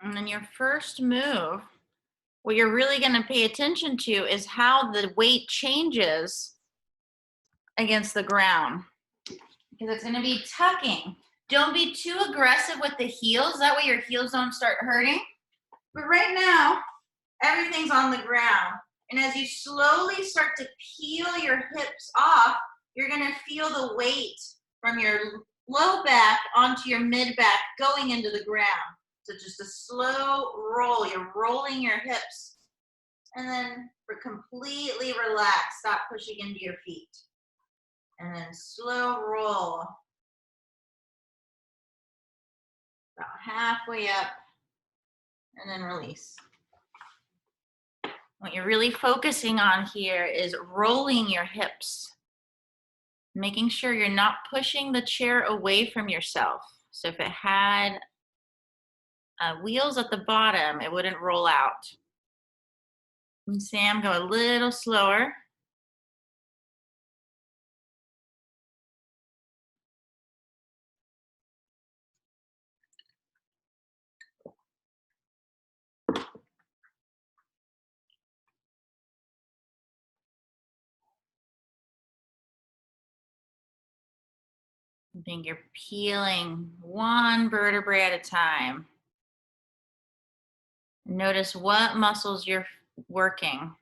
And then your first move, what you're really going to pay attention to is how the weight changes against the ground. Because it's going to be tucking. Don't be too aggressive with the heels. That way your heels don't start hurting. But right now, everything's on the ground. And as you slowly start to peel your hips off, you're going to feel the weight from your low back onto your mid back going into the ground. So just a slow roll. You're rolling your hips. And then completely relax. Stop pushing into your feet. And then slow roll. About halfway up. And then release. What you're really focusing on here is rolling your hips. Making sure you're not pushing the chair away from yourself. So if it had wheels at the bottom, it wouldn't roll out. And Sam, go a little slower. I think you're peeling one vertebrae at a time. Notice what muscles you're working.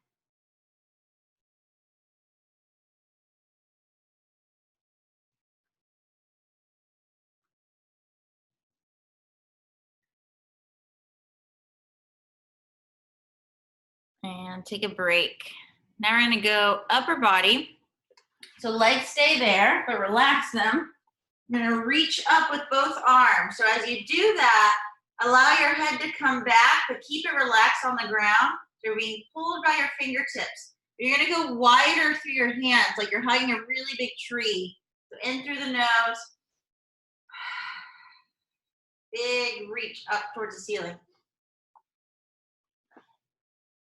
And take a break. Now we're going to go upper body. So legs stay there, but relax them. You're going to reach up with both arms. So as you do that, allow your head to come back, but keep it relaxed on the ground. So you're being pulled by your fingertips. You're going to go wider through your hands, like you're hugging a really big tree. So in through the nose. Big reach up towards the ceiling.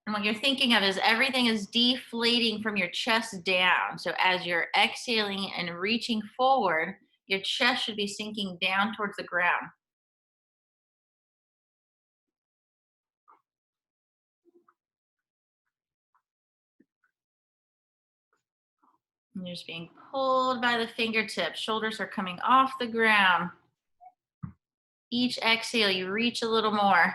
And what you're thinking of is everything is deflating from your chest down. So as you're exhaling and reaching forward, your chest should be sinking down towards the ground. And you're just being pulled by the fingertips. Shoulders are coming off the ground. Each exhale, you reach a little more.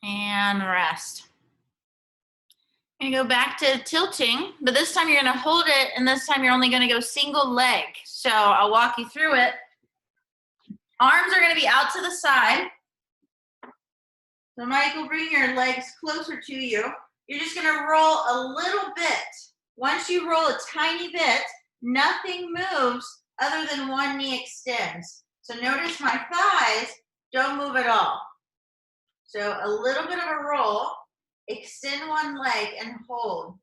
And rest. You're gonna go back to tilting, but this time you're gonna hold it, and this time you're only gonna go single leg. So I'll walk you through it. Arms are gonna be out to the side. So Michael, bring your legs closer to you. You're just gonna roll a little bit. Once you roll a tiny bit, nothing moves other than one knee extends. So notice my thighs don't move at all. So a little bit of a roll, extend one leg and hold.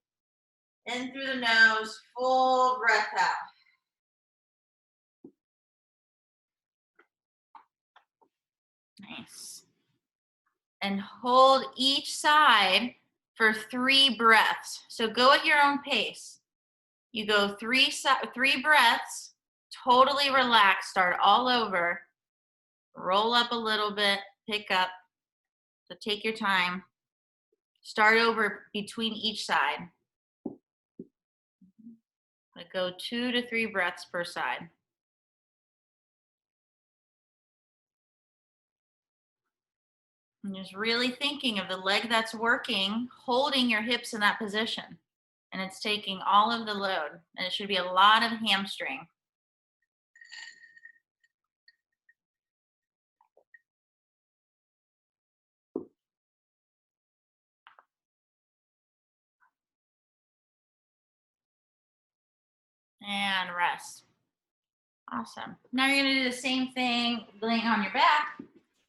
In through the nose, full breath out. Nice. And hold each side for 3 breaths. So go at your own pace. You go 3 breaths, totally relax, start all over. Roll up a little bit, pick up. So take your time. Start over between each side. But go 2 to 3 breaths per side. And just really thinking of the leg that's working, holding your hips in that position. And it's taking all of the load. And it should be a lot of hamstring. And rest. Awesome. Now you're going to do the same thing laying on your back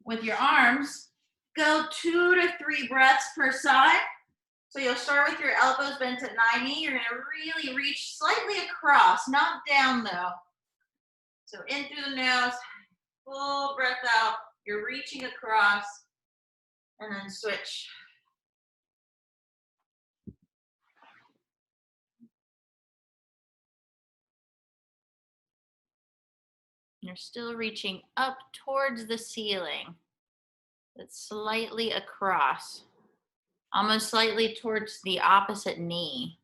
with your arms. Go 2 to 3 breaths per side. So you'll start with your elbows bent at 90. You're going to really reach slightly across, not down though. So in through the nose, full breath out. You're reaching across. and then switch. You're still reaching up towards the ceiling. It's slightly across, almost slightly towards the opposite knee.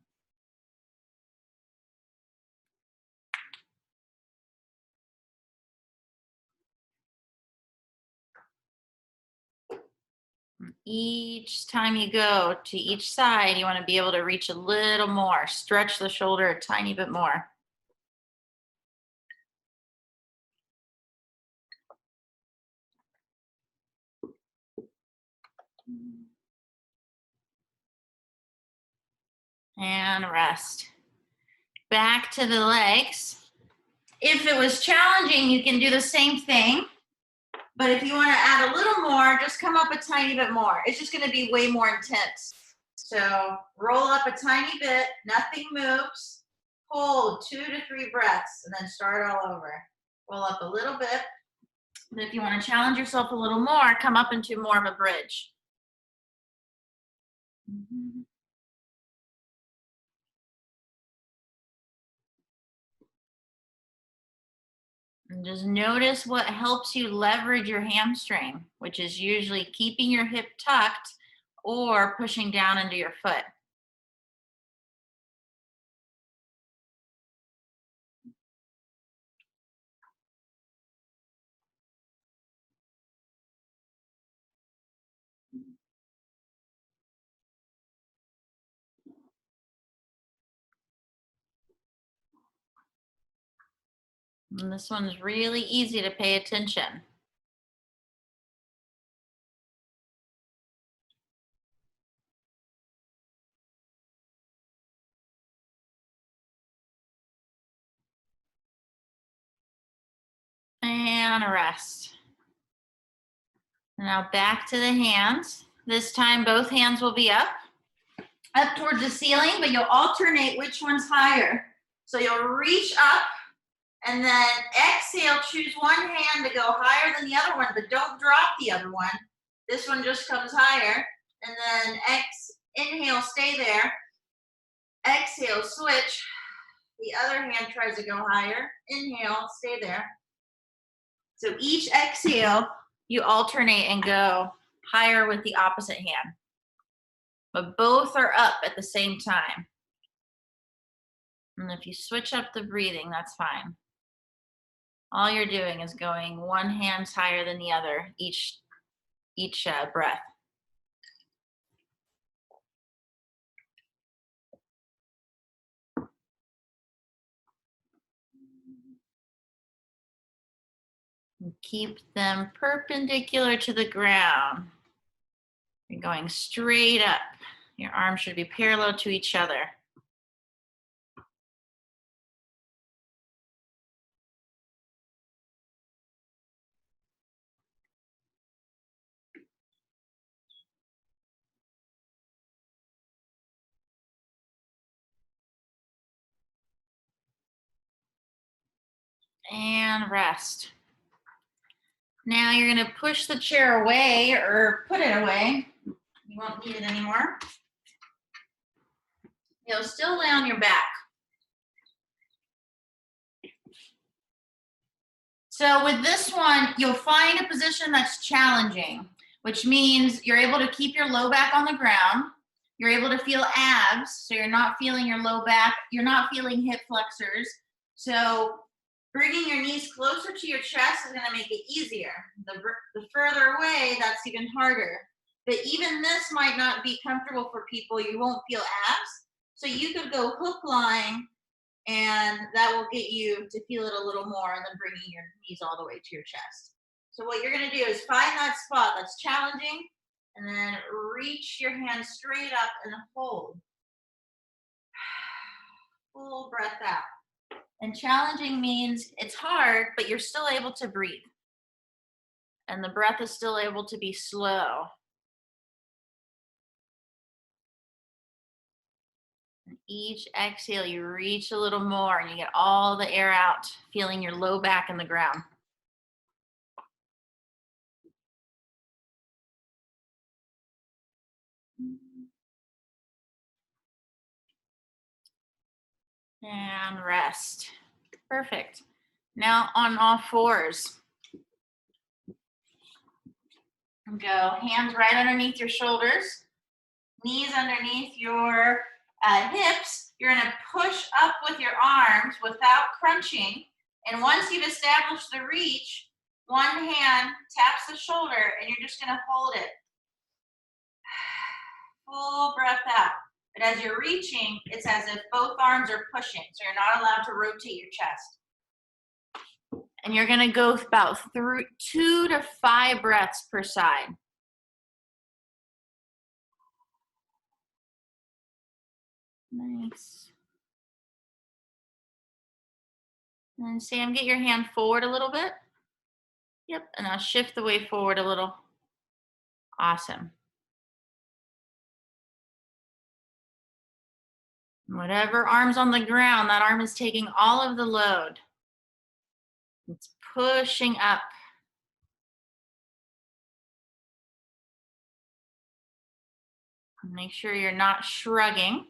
Each time you go to each side, you want to be able to reach a little more, stretch the shoulder a tiny bit more. And rest. Back to the legs. If it was challenging, you can do the same thing. But if you want to add a little more, just come up a tiny bit more. It's just going to be way more intense. So roll up a tiny bit, nothing moves. Hold 2 to 3 breaths and then start all over. Roll up a little bit. And if you want to challenge yourself a little more, come up into more of a bridge. And just notice what helps you leverage your hamstring, which is usually keeping your hip tucked or pushing down into your foot. And this one's really easy to pay attention. And rest. Now back to the hands. This time both hands will be up towards the ceiling, but you'll alternate which one's higher. So you'll reach up and then exhale, choose one hand to go higher than the other one, but don't drop the other one. This one just comes higher. And then inhale, stay there. Exhale, switch. The other hand tries to go higher. Inhale, stay there. So each exhale, you alternate and go higher with the opposite hand. But both are up at the same time. And if you switch up the breathing, that's fine. All you're doing is going one hand's higher than the other each breath. And keep them perpendicular to the ground. You're going straight up. Your arms should be parallel to each other. And rest. Now you're going to push the chair away or put it away. You won't need it anymore. You'll still lay on your back. So with this one, you'll find a position that's challenging, which means you're able to keep your low back on the ground. You're able to feel abs, so you're not feeling your low back. You're not feeling hip flexors. So bringing your knees closer to your chest is going to make it easier. The further away, that's even harder. But even this might not be comfortable for people. You won't feel abs. So you could go hook line, and that will get you to feel it a little more, and then bringing your knees all the way to your chest. So what you're going to do is find that spot that's challenging, and then reach your hands straight up and hold. Full breath out. And challenging means it's hard, but you're still able to breathe. And the breath is still able to be slow. And each exhale, you reach a little more and you get all the air out, feeling your low back in the ground. And rest. Perfect. Now on all fours. Go hands right underneath your shoulders, knees underneath your hips. You're going to push up with your arms without crunching. And once you've established the reach, one hand taps the shoulder and you're just going to hold it. Full breath out. But as you're reaching, it's as if both arms are pushing. So you're not allowed to rotate your chest. And you're going to go about 2 to 5 breaths per side. Nice. And Sam, get your hand forward a little bit. Yep, and I'll shift the weight forward a little. Awesome. Whatever arm's on the ground, that arm is taking all of the load. It's pushing up. Make sure you're not shrugging.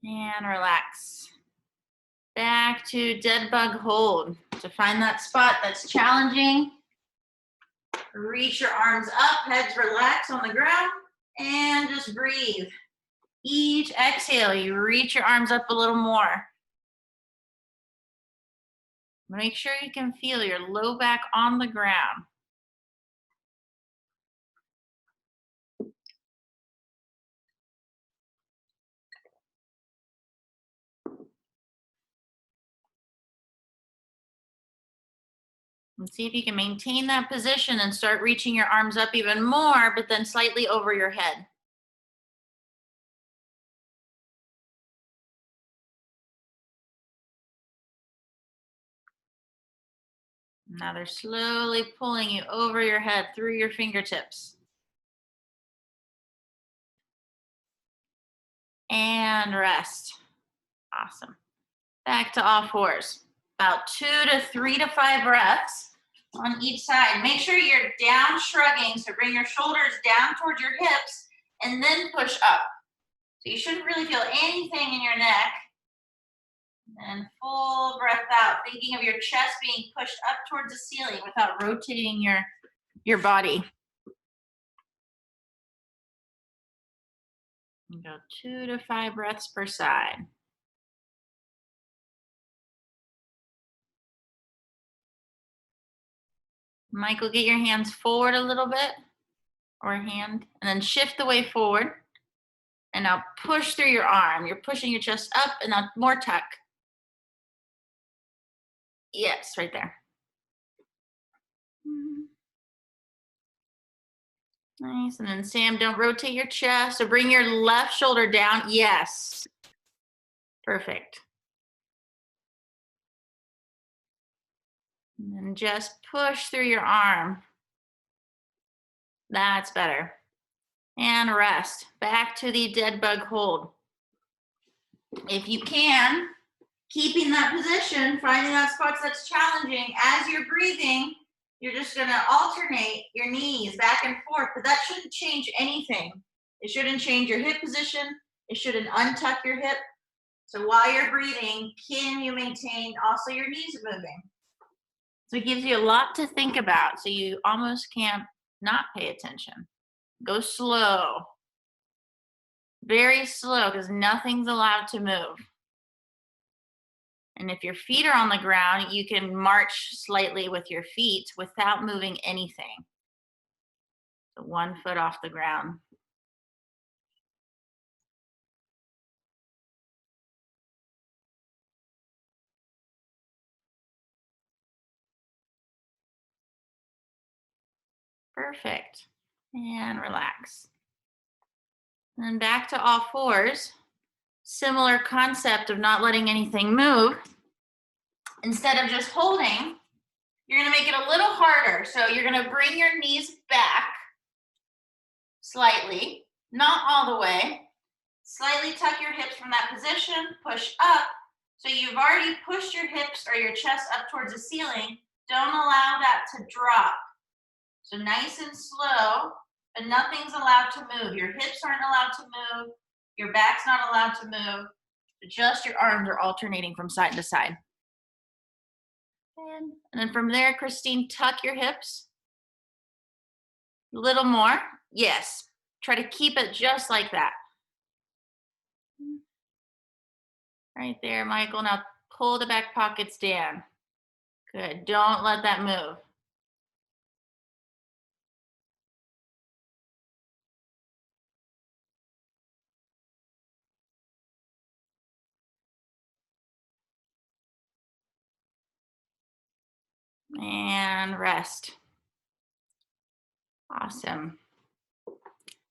And relax. Back to dead bug hold. To find that spot that's challenging, reach your arms up, heads relax on the ground, and just breathe. Each exhale, you reach your arms up a little more. Make sure you can feel your low back on the ground. And see if you can maintain that position and start reaching your arms up even more, but then slightly over your head. Now they're slowly pulling you over your head through your fingertips. And rest. Awesome. Back to all fours. About 2 to 3 to 5 breaths on each side. Make sure you're down shrugging, so bring your shoulders down towards your hips and then push up. So you shouldn't really feel anything in your neck. And full breath out, thinking of your chest being pushed up towards the ceiling without rotating your body. And go 2 to 5 breaths per side. Michael, get your hands forward a little bit, or hand, and then shift the weight forward. And now push through your arm. You're pushing your chest up, and now more tuck. Yes, right there. Nice. And then Sam, don't rotate your chest. So bring your left shoulder down. Yes. Perfect. And then just push through your arm. That's better. And rest. Back to the dead bug hold. If you can, keeping that position, finding that spot that's challenging, as you're breathing, you're just going to alternate your knees back and forth, but that shouldn't change anything. It shouldn't change your hip position. It shouldn't untuck your hip. So while you're breathing, can you maintain also your knees moving? So it gives you a lot to think about, so you almost can't not pay attention. Go slow. Very slow, because nothing's allowed to move. And if your feet are on the ground, you can march slightly with your feet without moving anything. So 1 foot off the ground. Perfect. And relax. And then back to all fours. Similar concept of not letting anything move. Instead of just holding, you're going to make it a little harder. So you're going to bring your knees back slightly, not all the way. Slightly tuck your hips from that position, push up. So you've already pushed your hips or your chest up towards the ceiling. Don't allow that to drop. So nice and slow, but nothing's allowed to move. Your hips aren't allowed to move. Your back's not allowed to move. Just your arms are alternating from side to side. And then from there, Christine, tuck your hips. A little more. Yes. Try to keep it just like that. Right there, Michael. Now pull the back pockets down. Good. Don't let that move. And rest. Awesome.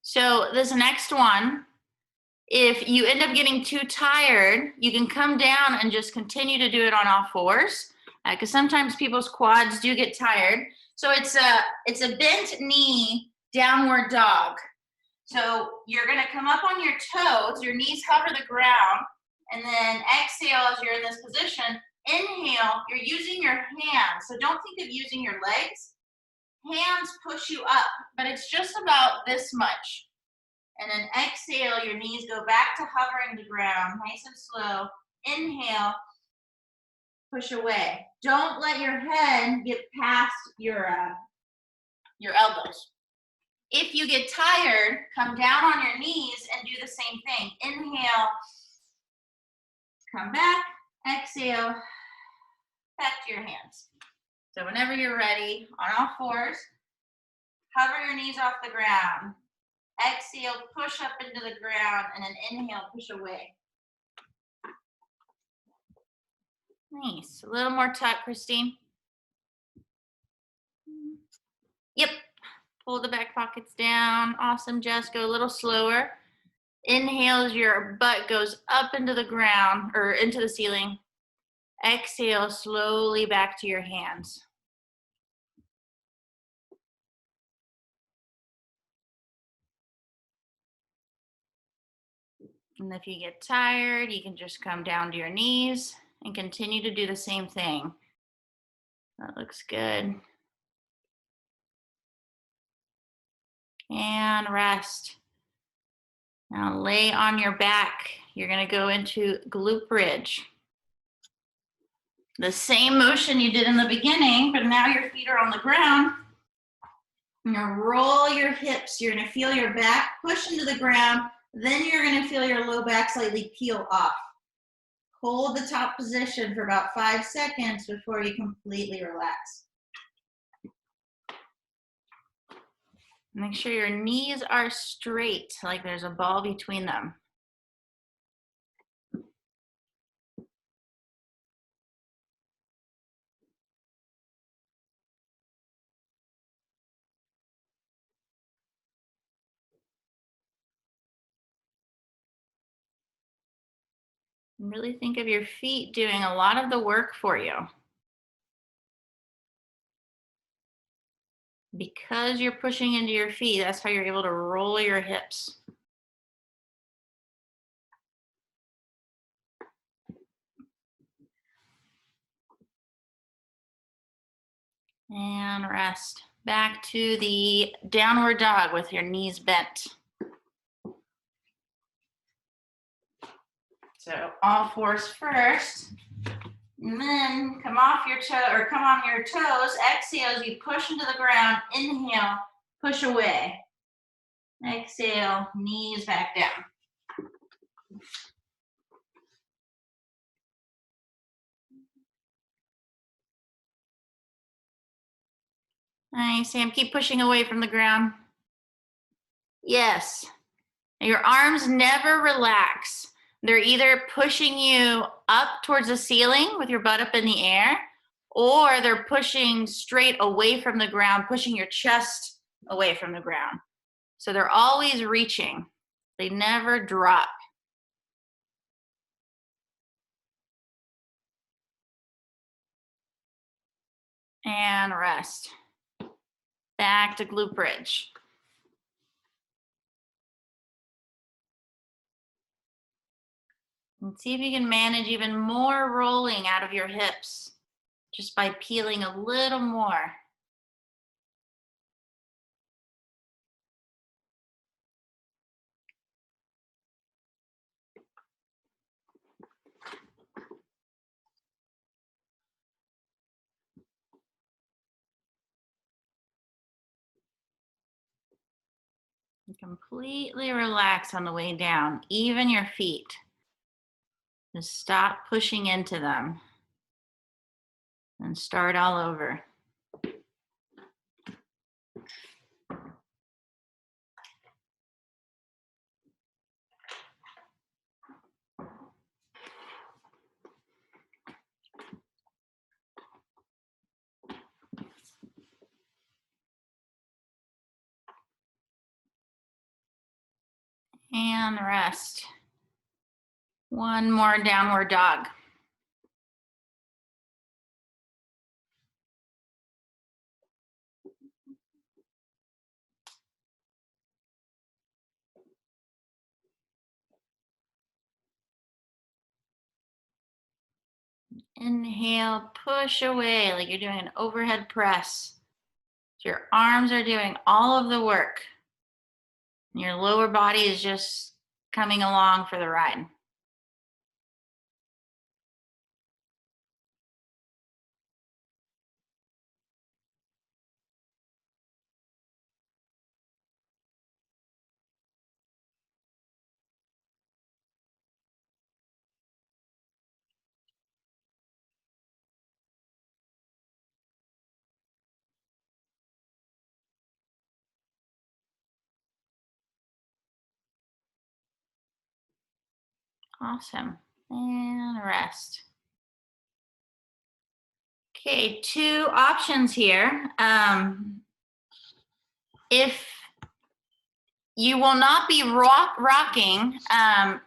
So this next one, if you end up getting too tired, you can come down and just continue to do it on all fours, because sometimes people's quads do get tired. So it's a bent knee downward dog. So you're gonna come up on your toes, your knees cover the ground, and then exhale as you're in this position. Inhale, you're using your hands. So don't think of using your legs. Hands push you up, but it's just about this much. And then exhale, your knees go back to hovering the ground, nice and slow. Inhale, push away. Don't let your head get past your elbows. If you get tired, come down on your knees and do the same thing. Inhale, come back, exhale, back to your hands. So whenever you're ready, on all fours, hover your knees off the ground. Exhale, push up into the ground, and then inhale, push away. Nice. A little more tuck, Christine. Yep. Pull the back pockets down. Awesome, Jess. Go a little slower. Inhale as your butt goes up into the ground or into the ceiling. Exhale slowly back to your hands. And if you get tired, you can just come down to your knees and continue to do the same thing. That looks good. And rest. Now lay on your back. You're going to go into glute bridge. The same motion you did in the beginning, but now your feet are on the ground. You're going to roll your hips. You're going to feel your back push into the ground. Then you're going to feel your low back slightly peel off. Hold the top position for about 5 seconds before you completely relax. Make sure your knees are straight, like there's a ball between them. Really think of your feet doing a lot of the work for you. Because you're pushing into your feet, that's how you're able to roll your hips. And rest. Back to the downward dog with your knees bent. So all fours first. And then come off your toe or come on your toes. Exhale as you push into the ground. Inhale, push away. Exhale, knees back down. Nice, Sam. Keep pushing away from the ground. Yes. Your arms never relax. They're either pushing you up towards the ceiling with your butt up in the air, or they're pushing straight away from the ground, pushing your chest away from the ground. So they're always reaching. They never drop. And rest. Back to glute bridge. And see if you can manage even more rolling out of your hips just by peeling a little more. Completely relax on the way down, even your feet. Just stop pushing into them and start all over. And rest. One more downward dog. Inhale, push away like you're doing an overhead press. Your arms are doing all of the work. Your lower body is just coming along for the ride. Awesome. And rest. Okay, two options here. If you will not be rocking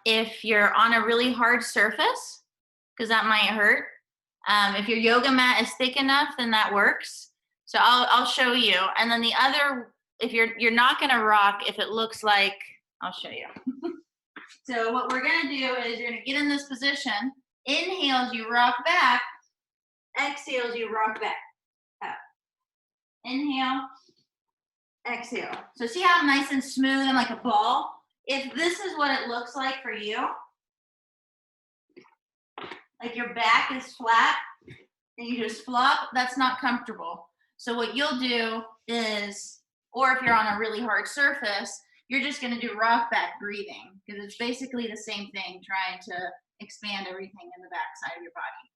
if you're on a really hard surface, because that might hurt. If your yoga mat is thick enough, then that works. So I'll show you. And then the other, if you're not gonna rock, if it looks like, I'll show you. So what we're gonna do is you're gonna get in this position. Inhale as you rock back. Exhale as you rock back. Up. Inhale. Exhale. So see how I'm nice and smooth and like a ball? If this is what it looks like for you, like your back is flat and you just flop, that's not comfortable. So what you'll do is, or if you're on a really hard surface, you're just gonna do rock back breathing because it's basically the same thing, trying to expand everything in the back side of your body.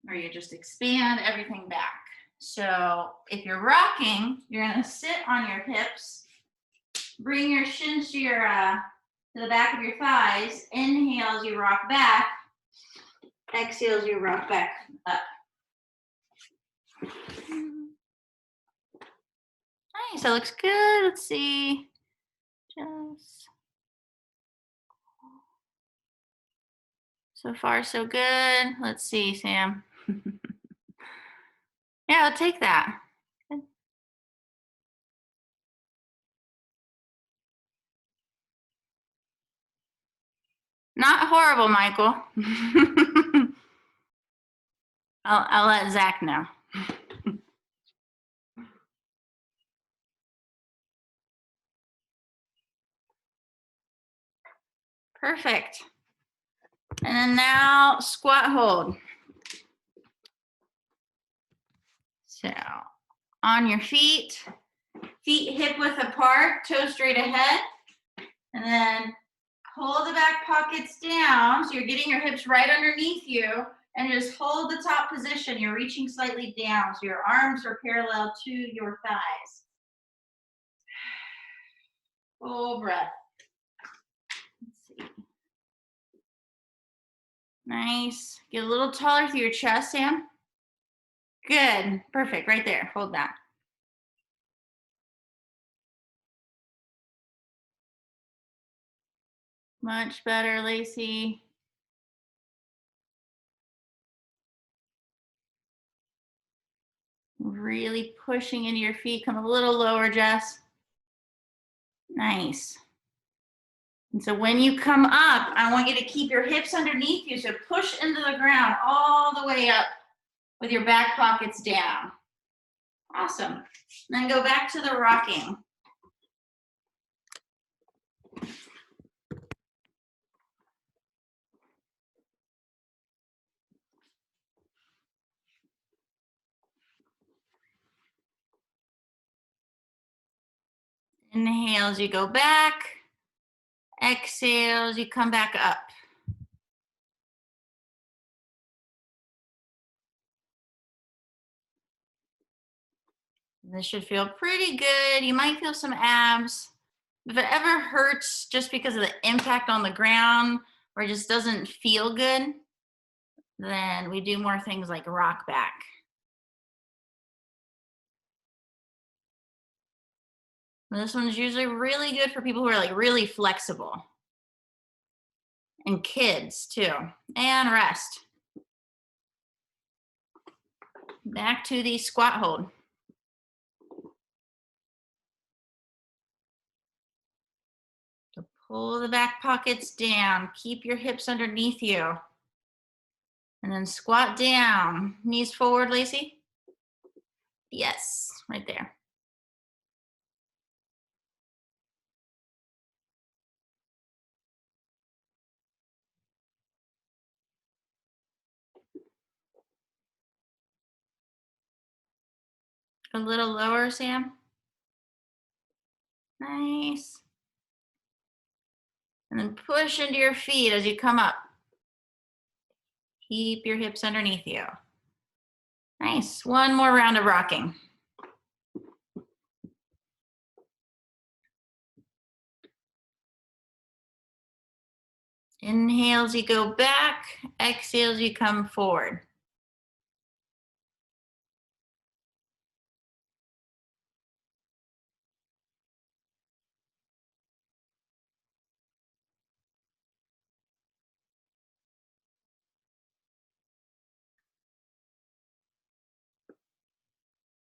Or you just expand everything back. So if you're rocking, you're gonna sit on your hips, bring your shins to the back of your thighs. Inhale as you rock back. Exhale as you rock back up. Nice, that looks good. Let's see. Just so far, so good. Let's see, Sam. Yeah, I'll take that. Good. Not horrible, Michael. I'll let Zach know. Perfect. And then now squat hold. So on your feet hip width apart, toes straight ahead, and then pull the back pockets down. So you're getting your hips right underneath you, and just hold the top position. You're reaching slightly down, so your arms are parallel to your thighs. Full breath. Let's see. Nice. Get a little taller through your chest, Sam. Good. Perfect. Right there. Hold that. Much better, Lacey. Really pushing into your feet. Come a little lower, Jess. Nice. And so when you come up, I want you to keep your hips underneath you. So push into the ground all the way up with your back pockets down. Awesome. Then go back to the rocking. Inhale as you go back. Exhale as you come back up. This should feel pretty good. You might feel some abs. If it ever hurts just because of the impact on the ground or it just doesn't feel good, then we do more things like rock back. This one's usually really good for people who are like really flexible. And kids too. And rest. Back to the squat hold. So pull the back pockets down. Keep your hips underneath you. And then squat down. Knees forward, Lacey. Yes, right there. A little lower, Sam. Nice. And then push into your feet as you come up. Keep your hips underneath you. Nice. One more round of rocking. Inhale as you go back. Exhale as you come forward.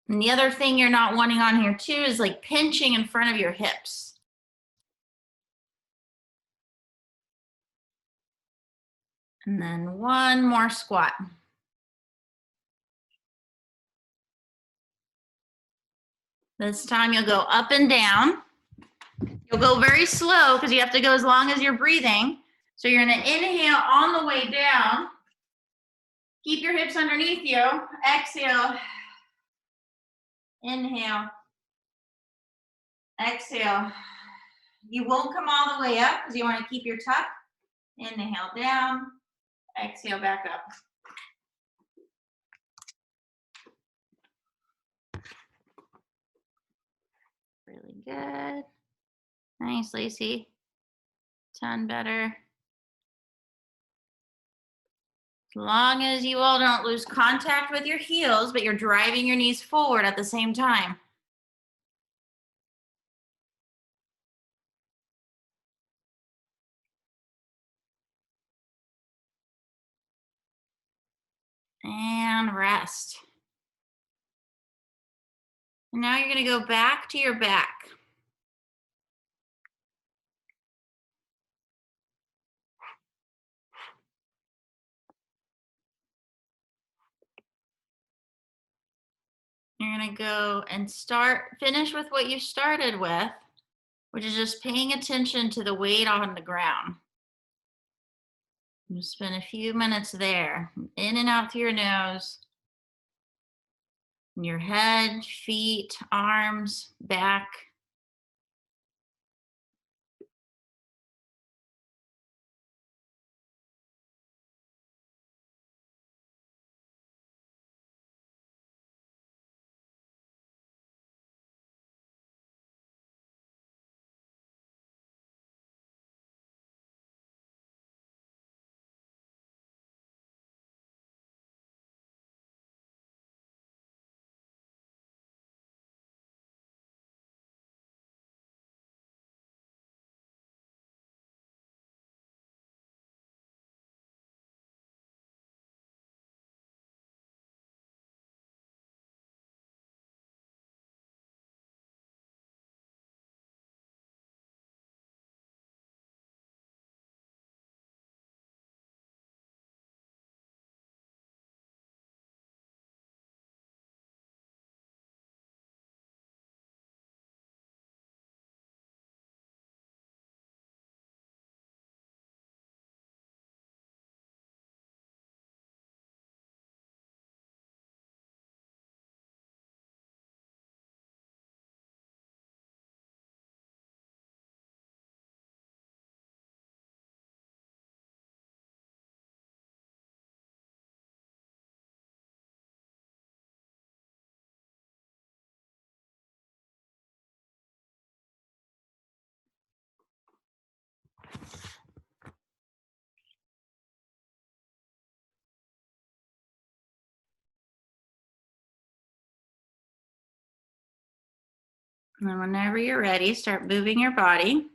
And the other thing you're not wanting on here too is like pinching in front of your hips. And then one more squat. This time you'll go up and down. You'll go very slow because you have to go as long as you're breathing. So you're gonna inhale on the way down. Keep your hips underneath you. Exhale. Inhale. Exhale. You won't come all the way up because you want to keep your tuck. Inhale down. Exhale back up. Really good. Nice, Lacey. Ton better. As long as you all don't lose contact with your heels, but you're driving your knees forward at the same time. And rest. And now you're going to go back to your back. You're going to go and finish with what you started with, which is just paying attention to the weight on the ground. You spend a few minutes there, in and out through your nose, your head, feet, arms, back. And then whenever you're ready, start moving your body.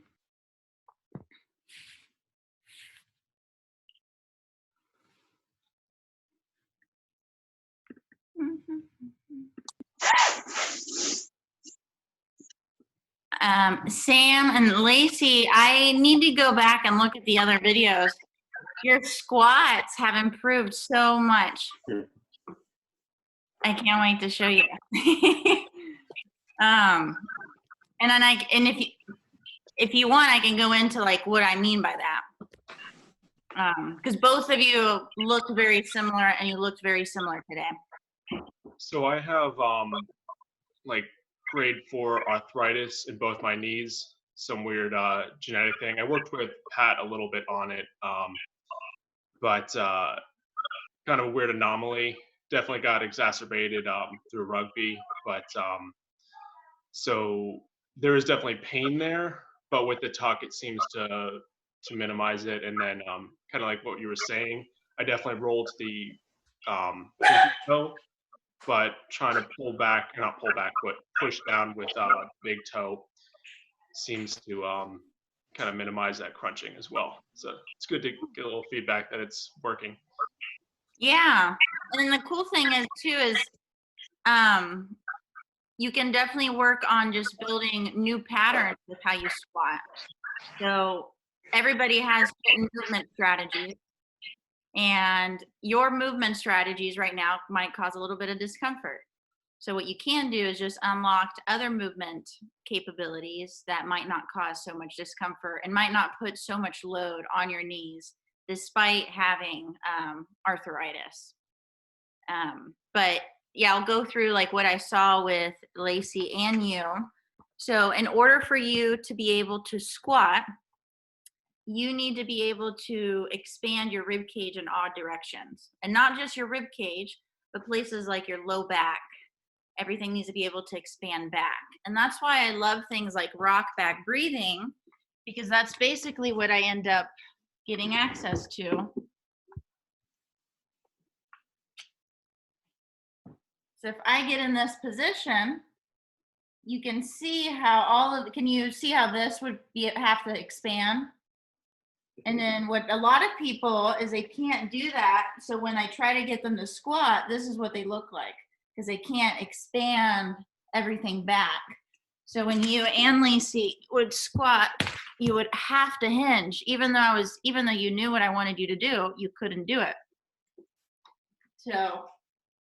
Sam and Lacey, I need to go back and look at the other videos. Your squats have improved so much. I can't wait to show you. And then if you want, I can go into like what I mean by that. Because both of you looked very similar, and you looked very similar today. So I have like grade 4 arthritis in both my knees, some weird genetic thing. I worked with Pat a little bit on it, but kind of a weird anomaly. Definitely got exacerbated through rugby, but so there is definitely pain there, but with the tuck, it seems to minimize it. And then kind of like what you were saying, I definitely rolled the pinky toe, but trying to not pull back, but push down with big toe seems to kind of minimize that crunching as well. So it's good to get a little feedback that it's working. Yeah, and then the cool thing is too is you can definitely work on just building new patterns with how you squat. So everybody has certain movement strategies, and your movement strategies right now might cause a little bit of discomfort. So what you can do is just unlock other movement capabilities that might not cause so much discomfort and might not put so much load on your knees despite having arthritis. But yeah, I'll go through like what I saw with Lacey and you. So in order for you to be able to squat, you need to be able to expand your rib cage in odd directions, and not just your rib cage, but places like your low back. Everything needs to be able to expand back. And that's why I love things like rock back breathing, because that's basically what I end up getting access to. So if I get in this position, you can see how can you see how this would have to expand? And then what a lot of people is they can't do that. So when I try to get them to squat, this is what they look like, because they can't expand everything back. So when you and Lacey would squat, you would have to hinge, even though you knew what I wanted you to do, you couldn't do it. So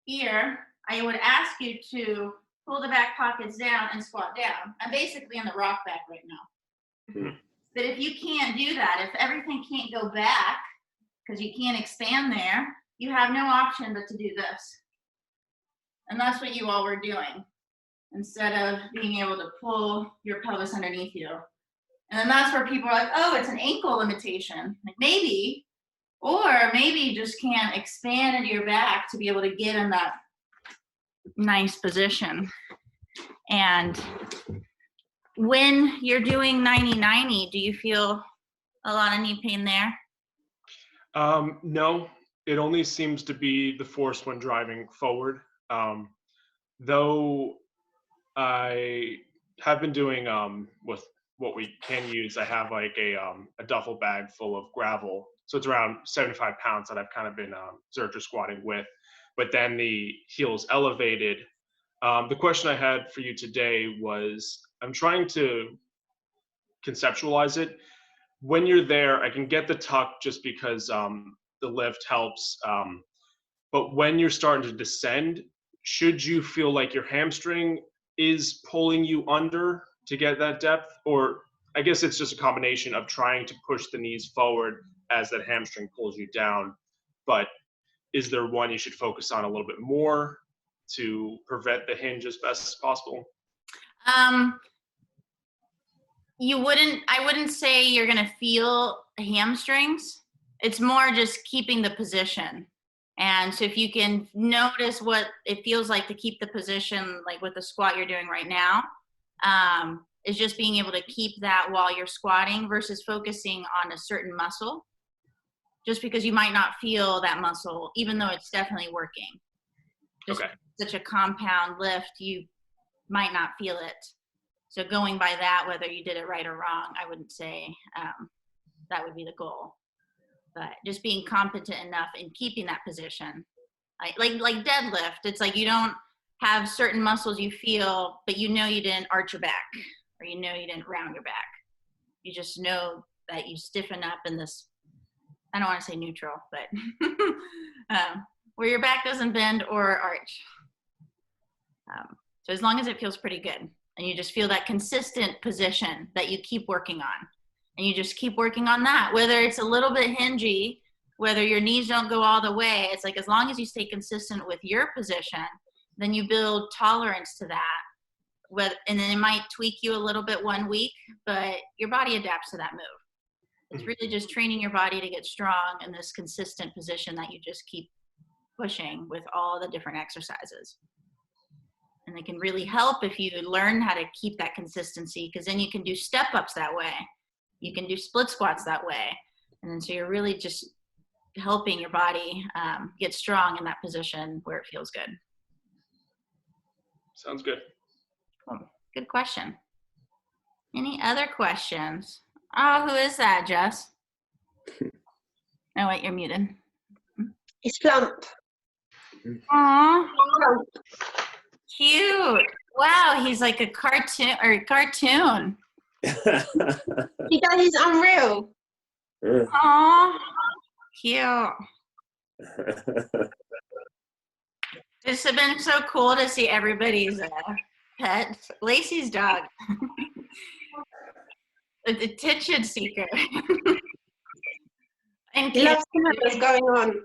here, I would ask you to pull the back pockets down and squat down. I'm basically in the rock back right now. Mm-hmm. But if you can't do that, if everything can't go back because you can't expand there, you have no option but to do this. And that's what you all were doing, instead of being able to pull your pelvis underneath you. And then that's where people are like, oh, it's an ankle limitation. Like maybe, or maybe you just can't expand into your back to be able to get in that nice position. And when you're doing 90-90, do you feel a lot of knee pain there? No, it only seems to be the force when driving forward. Though I have been doing with what we can use, I have like a duffel bag full of gravel. So it's around 75 pounds that I've kind of been Zercher squatting with. But then the heels elevated. The question I had for you today was, I'm trying to conceptualize it. When you're there, I can get the tuck just because the lift helps. But when you're starting to descend, should you feel like your hamstring is pulling you under to get that depth? Or I guess it's just a combination of trying to push the knees forward as that hamstring pulls you down. But is there one you should focus on a little bit more to prevent the hinge as best as possible? I wouldn't say you're going to feel hamstrings. It's more just keeping the position. And so if you can notice what it feels like to keep the position, like with the squat you're doing right now, is just being able to keep that while you're squatting versus focusing on a certain muscle, just because you might not feel that muscle, even though it's definitely working. Just okay. Such a compound lift, you might not feel it. So going by that, whether you did it right or wrong, I wouldn't say that would be the goal. But just being competent enough in keeping that position. Like deadlift, it's like you don't have certain muscles you feel, but you know you didn't arch your back, or you know you didn't round your back. You just know that you stiffen up in this, I don't want to say neutral, but where your back doesn't bend or arch. So as long as it feels pretty good, and you just feel that consistent position that you keep working on, and you just keep working on that, whether it's a little bit hingy, whether your knees don't go all the way, it's like as long as you stay consistent with your position, then you build tolerance to that. And then it might tweak you a little bit one week, but your body adapts to that move. It's really just training your body to get strong in this consistent position that you just keep pushing with all the different exercises. And it can really help if you learn how to keep that consistency, because then you can do step ups that way. You can do split squats that way. And then so you're really just helping your body get strong in that position where it feels good. Sounds good. Cool. Good question. Any other questions? Oh, who is that, Jess? Oh, wait, you're muted. It's Plump. Aw, Plump. cute. Wow, he's like a cartoon. He does his Unreal. Aw, cute. It's been so cool to see everybody's pets. Lacey's dog. The attention seeker. And He loves to know what's going on.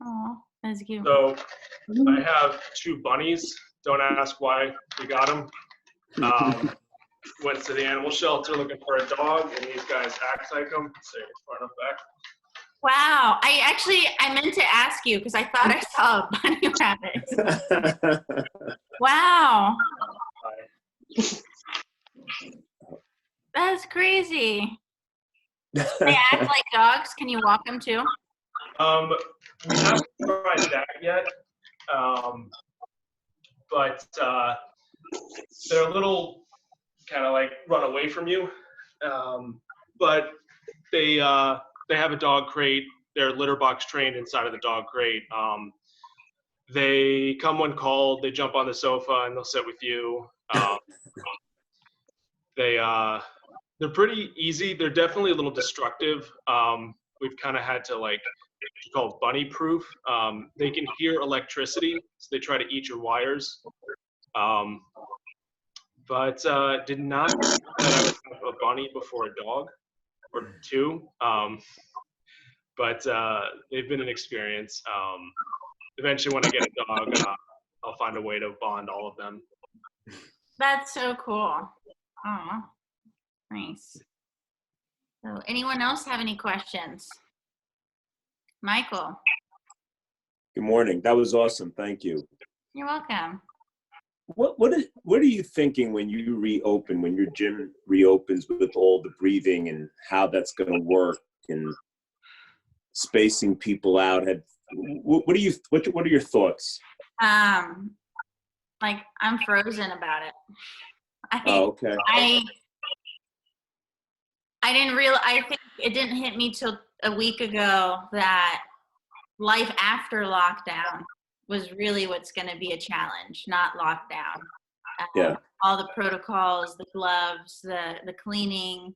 Oh, that's cute. So I have 2 bunnies. Don't ask why we got them. Went to the animal shelter looking for a dog, and these guys act like them. So front and back. Wow. I meant to ask you because I thought I saw a bunny rabbit. Wow. That's crazy. They act like dogs. Can you walk them too? We haven't tried that yet, but they're a little kind of like run away from you. But they have a dog crate. They're litter box trained inside of the dog crate. They come when called. They jump on the sofa and they'll sit with you. They're pretty easy. They're definitely a little destructive. We've kind of had to like, it's called bunny proof. They can hear electricity, so they try to eat your wires. But did not know that I would have a bunny before a dog or 2. But they've been an experience. Eventually when I get a dog, I'll find a way to bond all of them. That's so cool. Oh, nice. So anyone else have any questions? Michael. Good morning. That was awesome. Thank you. You're welcome. What are you thinking when you reopen, when your gym reopens with all the breathing and how that's going to work and spacing people out? What are your thoughts? Like I'm frozen about it. Okay. I think it didn't hit me till a week ago that life after lockdown was really what's going to be a challenge, not lockdown. Yeah. All the protocols, the gloves, the cleaning,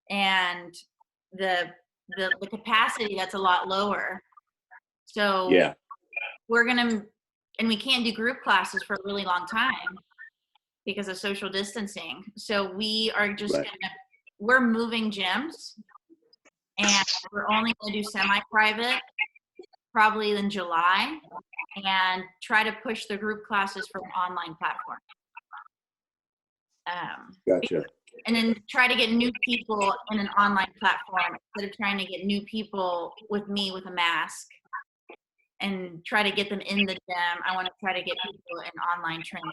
and the capacity that's a lot lower. So Yeah. and we can't do group classes for a really long time because of social distancing. So we are just Right. we're moving gyms, and we're only going to do semi-private probably in July, and try to push the group classes for an online platform. Gotcha. And then try to get new people in an online platform instead of trying to get new people with me with a mask and try to get them in the gym. I want to try to get people in online training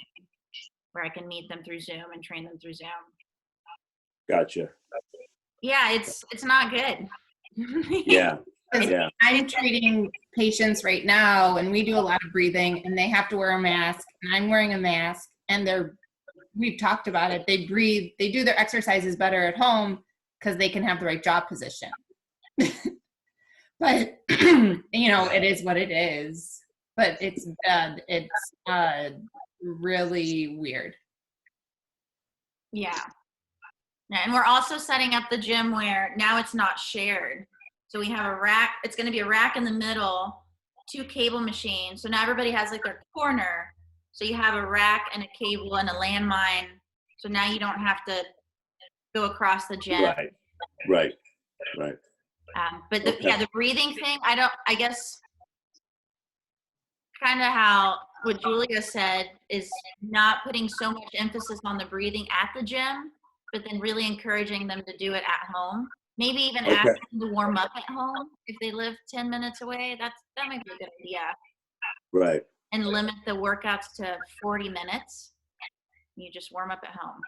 where I can meet them through Zoom and train them through Zoom. Gotcha. Yeah, it's not good. Yeah. Yeah. I'm treating patients right now, and we do a lot of breathing, and they have to wear a mask, and I'm wearing a mask, and they're we've talked about it. They breathe, they do their exercises better at home because they can have the right job position. But, you know, it is what it is. But it's bad. It's really weird. Yeah. Yeah, and we're also setting up the gym where now it's not shared. So we have a rack. It's going to be a rack in the middle, 2 cable machines. So now everybody has like their corner. So you have a rack and a cable and a landmine. So now you don't have to go across the gym. Right. But the, Okay. yeah, the breathing thing, I guess kind of how what Julia said is not putting so much emphasis on the breathing at the gym, but then really encouraging them to do it at home. Maybe even Okay. ask them to warm up at home if they live 10 minutes away. That might be a good idea. Right. And limit the workouts to 40 minutes. You just warm up at home.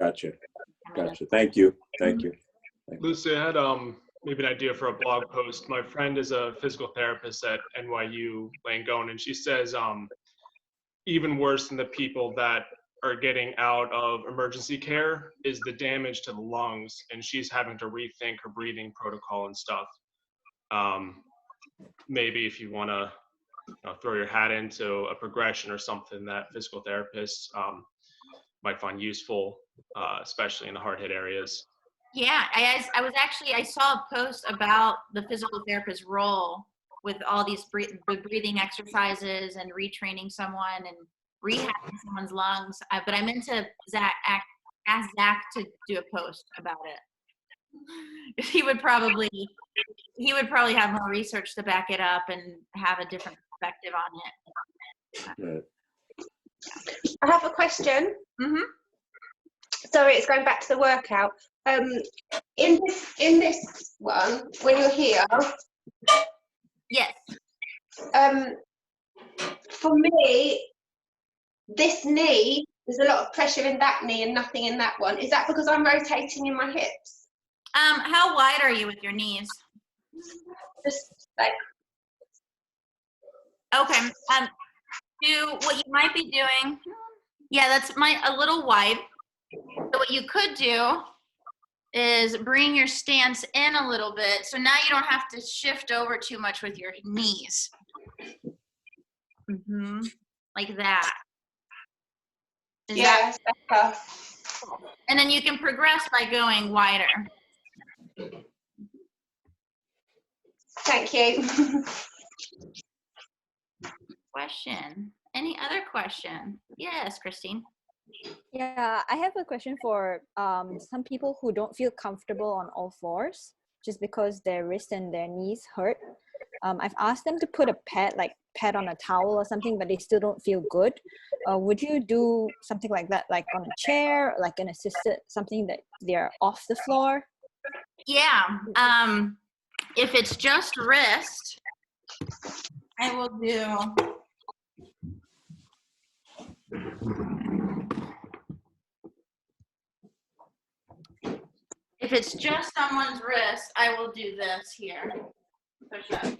Gotcha. Thank you. Lucy, I had maybe an idea for a blog post. My friend is a physical therapist at NYU Langone, and she says even worse than the people that are getting out of emergency care is the damage to the lungs, and she's having to rethink her breathing protocol and stuff. Maybe if you want to throw your hat into a progression or something that physical therapists might find useful, especially in the hard hit areas. Yeah, I saw a post about the physical therapist's role with all these breathing exercises and retraining someone and rehabbing someone's lungs. But I meant to ask Zach to do a post about it. He would probably have more research to back it up and have a different perspective on it. Right. I have a question. Mm-hmm. Sorry, it's going back to the workout. In this one, when you're here, Yes. for me, this knee, there's a lot of pressure in that knee and nothing in that one. Is that because I'm rotating in my hips? How wide are you with your knees? Just like, Okay. Do what you might be doing. Yeah, that's a little wide. So what you could do is bring your stance in a little bit. So now you don't have to shift over too much with your knees. Mm-hmm. Like that. Is that- yeah, better. and then you can progress by going wider. Thank you. Question. Any other question? Yes, Christine. Yeah, I have a question for some people who don't feel comfortable on all fours just because their wrists and their knees hurt. I've asked them to put a pad on a towel or something, but they still don't feel good. Would you do something like that, like on a chair, like an assisted, something that they're off the floor? Yeah. If it's just wrist, I will do. If it's just someone's wrist, I will do this here. Push up.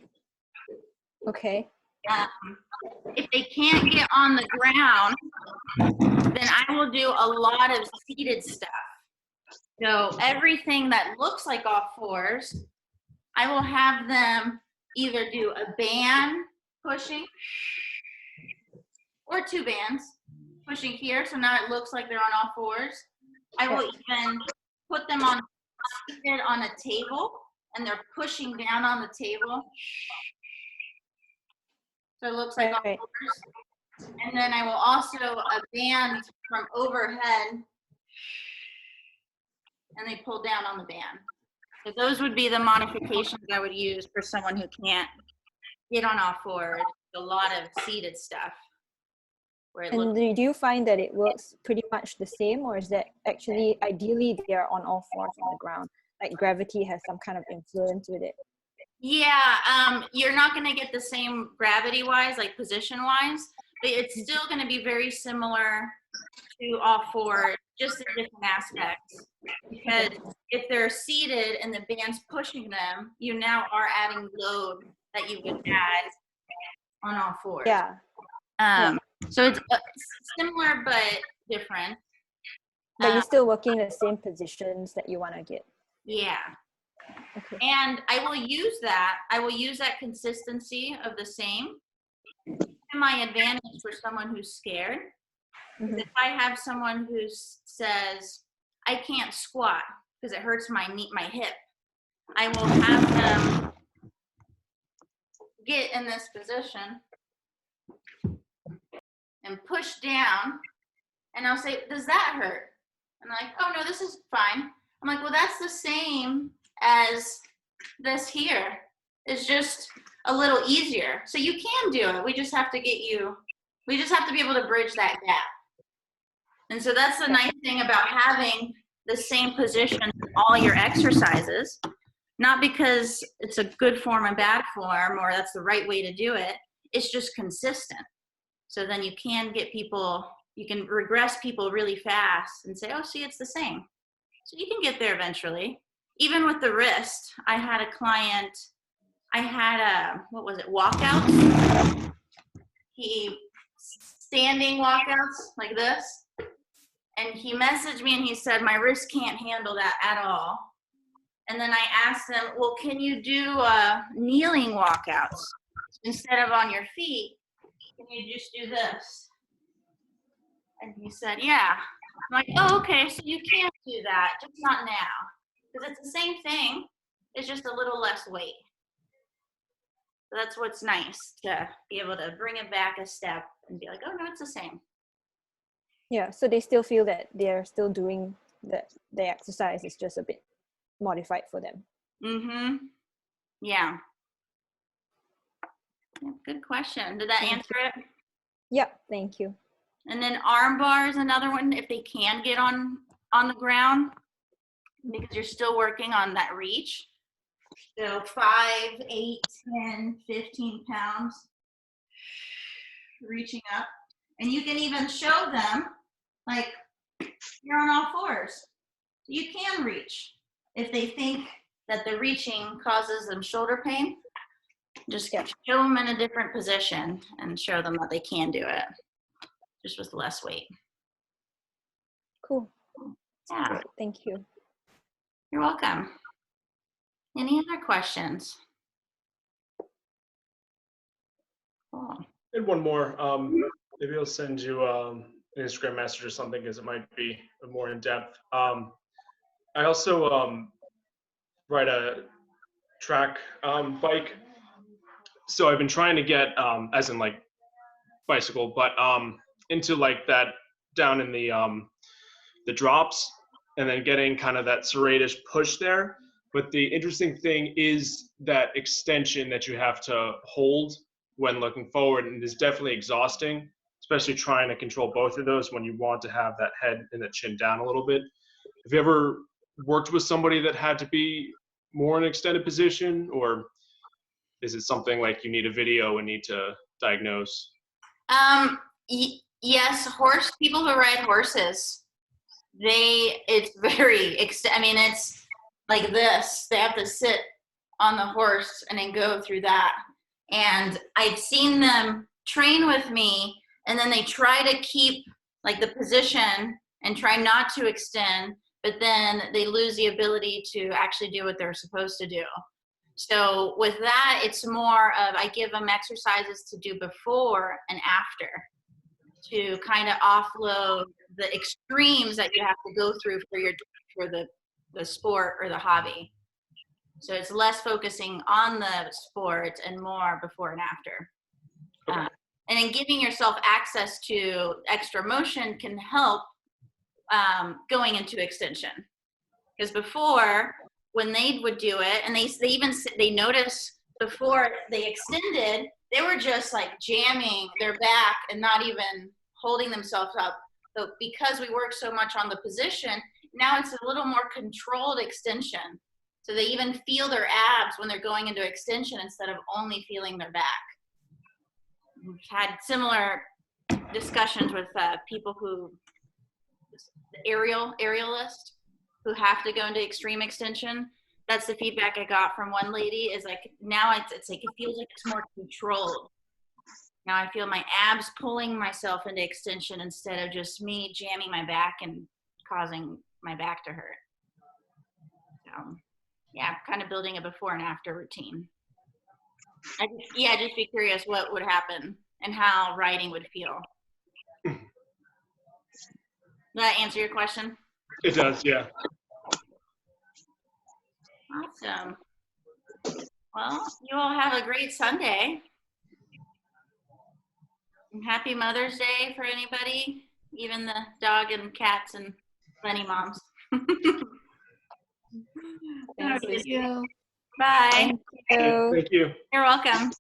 Okay. If they can't get on the ground, then I will do a lot of seated stuff. So everything that looks like off fours, I will have them either do a band pushing or 2 bands pushing here. So now it looks like they're on all fours. I will even put them seated on a table and they're pushing down on the table. So it looks like all Right. fours. And then I will also a band from overhead and they pull down on the band. So those would be the modifications I would use for someone who can't get on all fours. A lot of seated stuff. Where it And looks, do you find that it works pretty much the same, or is that actually ideally they're on all fours on the ground? Like gravity has some kind of influence with it? yeah, you're not going to get the same gravity-wise, like position-wise, but it's still going to be very similar to all fours, just in different aspects. Because if they're seated and the band's pushing them, you now are adding load that you would add on all fours. Yeah. So it's similar, but different. But you're still working the same positions that you want to get. Yeah. Okay. And I will use that. I will use that consistency of the same to my advantage for someone who's scared. Mhm. If I have someone who says, I can't squat because it hurts my knee, my hip, I will have them get in this position and push down, and I'll say, does that hurt? And they're like, oh no, this is fine. I'm like, well, that's the same as this here. It's just a little easier. So you can do it. We just have to be able to bridge that gap. And so that's the nice thing about having the same position in all your exercises, not because it's a good form and bad form or that's the right way to do it. It's just consistent. So then you can regress people really fast and say, oh, see, it's the same. So you can get there eventually. Even with the wrist, I had a client, walkouts. Standing walkouts like this. And he messaged me and he said, my wrist can't handle that at all. And then I asked him, well, can you do kneeling walkouts instead of on your feet? Can you just do this? And he said, yeah. I'm like, oh, okay, so you can do that, just not now. Because it's the same thing, it's just a little less weight. So that's what's nice, to be able to bring it back a step and be like, oh, no, it's the same. Yeah, so they still feel that they're still doing the exercise. It's just a bit modified for them. Mm-hmm. Yeah. Good question. Did that Thank answer it? Yeah, thank you. And then arm bar is another one if they can get on the ground, because you're still working on that reach. So 5, 8, 10, 15 pounds reaching up. And you can even show them, like, you're on all fours. You can reach. If they think that the reaching causes them shoulder pain, just show them in a different position and show them that they can do it, just with less weight. Cool. Yeah. Great. Thank you. You're welcome. Any other questions? Cool. And one more. Maybe I'll send you an Instagram message or something, because it might be more in depth. I also ride a track bike. So I've been trying to get, as in like bicycle, but into like that down in the drops, and then getting kind of that serratish push there. But the interesting thing is that extension that you have to hold when looking forward, and it's definitely exhausting, especially trying to control both of those when you want to have that head and the chin down a little bit. Have you ever worked with somebody that had to be more in an extended position, or is it something like you need a video and need to diagnose? Yes, people who ride horses, it's very, it's like this. They have to sit on the horse and then go through that. And I've seen them train with me, and then they try to keep like the position and try not to extend, but then they lose the ability to actually do what they're supposed to do. So with that, it's more of, I give them exercises to do before and after to kind of offload the extremes that you have to go through for the sport or the hobby. So it's less focusing on the sport and more before and after. Okay. And then giving yourself access to extra motion can help going into extension. Because before, when they would do it, and they noticed before they extended, they were just like jamming their back and not even holding themselves up. So because we work so much on the position, now it's a little more controlled extension. So they even feel their abs when they're going into extension instead of only feeling their back. We've had similar discussions with people who, aerialist, who have to go into extreme extension. That's the feedback I got from one lady, is like, now it's like, it feels like it's more controlled. Now I feel my abs pulling myself into extension instead of just me jamming my back and causing my back to hurt. So, yeah, kind of building a before and after routine. Just be curious what would happen and how riding would feel. Does that answer your question? It does, yeah. Awesome. Well, you all have a great Sunday. And happy Mother's Day for anybody, even the dog and cats and bunny moms. Thank you. Bye. Thank you. Thank you. You're welcome.